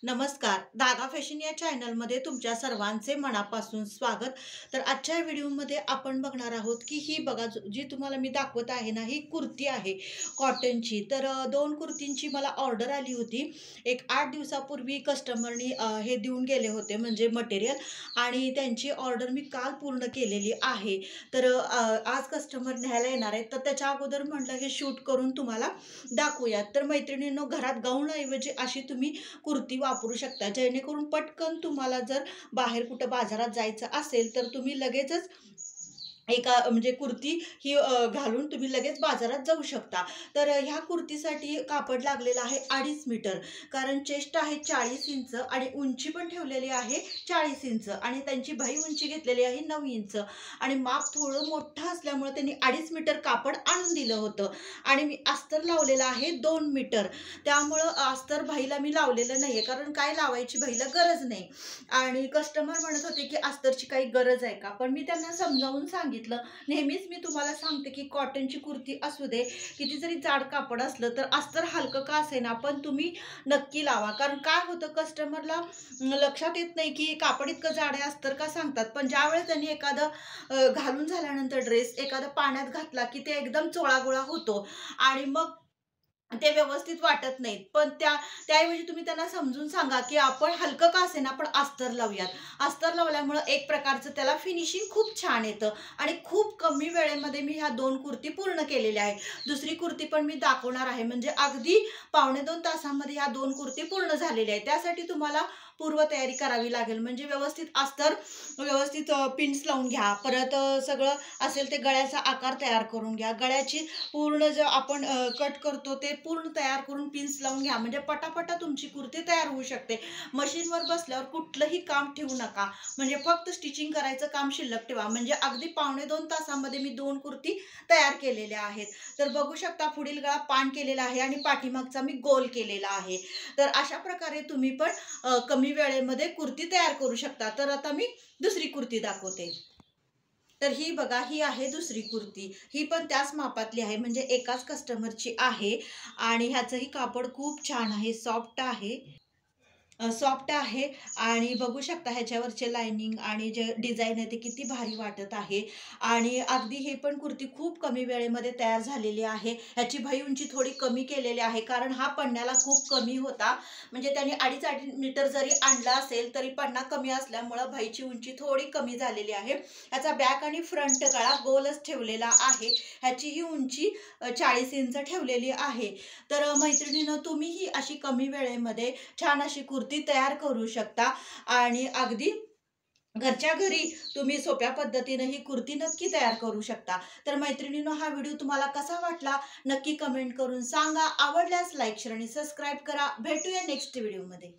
नमस्कार, दादा फॅशन या चॅनलमध्ये तुमच्या सर्वांचे मनापासून स्वागत. तर आजच्या व्हिडिओमध्ये आपण बघणार आहोत की ही बघा जी तुम्हाला मी दाखवत आहे ना, ही कुर्ती आहे कॉटनची. तर दोन कुर्तींची मला ऑर्डर आली होती. एक 8 दिवसापूर्वी कस्टमरनी हे देऊन गेले होते म्हणजे मटेरियल, आणि त्यांची ऑर्डर मी काल पूर्ण केलेली आहे. तर आज कस्टमर न्यायला येणार आहेत. तर त्याच्या अगोदर म्हटलं हे शूट करून तुम्हाला दाखवूयात. तर मैत्रिणींनो, घरात गाऊनऐवजी अशी तुम्ही कुर्ती वापरू शकता, जेणेकरून पटकन तुम्हाला जर बाहेर कुठं बाजारात जायचं असेल तर तुम्ही लगेचच एका म्हणजे कुर्ती ही घालून तुम्ही लगेच बाजारात जाऊ शकता. तर ह्या कुर्तीसाठी कापड लागलेलं आहे 2.5 मीटर, कारण चेस्ट आहे 40 इंच आणि उंची पण ठेवलेली आहे 40 इंच, आणि त्यांची बाही उंची घेतलेली आहे 9 इंच, आणि माप थोडं मोठं असल्यामुळे त्यांनी 2.5 मीटर कापड आणून दिलं होतं. आणि मी अस्तर लावलेलं आहे 2 मीटर, त्यामुळं अस्तर बाहीला मी लावलेलं नाहीये, कारण काय लावायची बाहीला गरज नाही. आणि कस्टमर म्हणत होते की अस्तरची काही गरज आहे का, पण मी त्यांना समजावून सांगितलं. नेहमीच मी तुम्हाला सांगते की कॉटनची कुर्ती असू दे, किती जरी जाड कापड असलं तर अस्तर हलकं का असेना पण तुम्ही नक्की लावा. कारण काय होतं, कस्टमरला लक्षात येत नाही की कापड इतकं जाड आहे, अस्तर का सांगतात. पण ज्यावेळेस त्यांनी एखादं घालून झाल्यानंतर ड्रेस एखादा पाण्यात घातला की ते एकदम चोळागोळा होतो, आणि मग ते व्यवस्थित वाटत नाहीत. पण त्याऐवजी तुम्ही त्यांना समजून सांगा, की आपण हलकं का असेना पण अस्तर लावूयात. अस्तर लावल्यामुळं एक प्रकारचं त्याला फिनिशिंग खूप छान येतं, आणि खूप कमी वेळेमध्ये मी ह्या 2 कुर्ती पूर्ण केलेल्या आहे. दुसरी कुर्ती पण मी दाखवणार आहे. म्हणजे अगदी 2.5 तासामध्ये ह्या 2 कुर्ती पूर्ण झालेल्या आहेत. त्यासाठी तुम्हाला पूर्वतयारी करावी लागेल. म्हणजे व्यवस्थित अस्तर, व्यवस्थित पिन्स लावून घ्या. परत सगळं असेल ते गळ्याचा आकार तयार करून घ्या. गळ्याची पूर्ण जो आपण कट करतो ते पूर्ण तयार करून पिन्स लावून घ्या. म्हणजे पटापटा तुमची कुर्ती तयार होऊ शकते. मशीनवर बसल्यावर कुठलंही काम ठेवू नका. म्हणजे फक्त स्टिचिंग करायचं काम शिल्लक ठेवा. म्हणजे अगदी 2.5 तासामध्ये मी 2 कुर्ती तयार केलेल्या आहेत. तर बघू शकता, पुढील गळा पान केलेला आहे आणि पाठीमागचा मी गोल केलेला आहे. तर अशा प्रकारे तुम्ही पण कमी वेळेमध्ये कुर्ती तयार करू शकता. तर आता मी दुसरी कुर्ती दाखवते. तर ही बघा, ही आहे दुसरी कुर्ती. ही पण त्याच मापातली आहे, म्हणजे एकाच कस्टमरची आहे, आणि ह्याचंही कापड खूप छान आहे, सॉफ्ट आहे. सॉफ्ट आहे, आणि बघू शकता ह्याच्यावरचे लायनिंग आणि जे डिझाइन आहे ते किती भारी वाटत आहे. आणि अगदी हे पण कुर्ती खूप कमी वेळेमध्ये तयार झालेली आहे. ह्याची बाही उंची थोडी कमी केलेली आहे, कारण हा पन्न्याला खूप कमी होता. म्हणजे त्याने 2.5 मीटर जरी आणला असेल तरी पन्ना कमी असल्यामुळं बाहीची उंची थोडी कमी झालेली आहे. ह्याचा बॅक आणि फ्रंट गळा गोलच ठेवलेला आहे. ह्याची ही उंची 40 इंच ठेवलेली आहे. तर मैत्रिणींनो, तुम्हीही अशी कमी वेळेमध्ये छान अशी कुर्ती तयार करू शकता, आणि अगदी घरच्या घरी तुम्ही सोप्या पद्धतीने ही कुर्ती नक्की तयार करू शकता. तर मैत्रिणींनो, हा व्हिडिओ तुम्हाला कसा वाटला नक्की कमेंट करून सांगा. आवडल्यास लाईक, शेअर आणि सबस्क्राईब करा. भेटूया नेक्स्ट व्हिडिओमध्ये.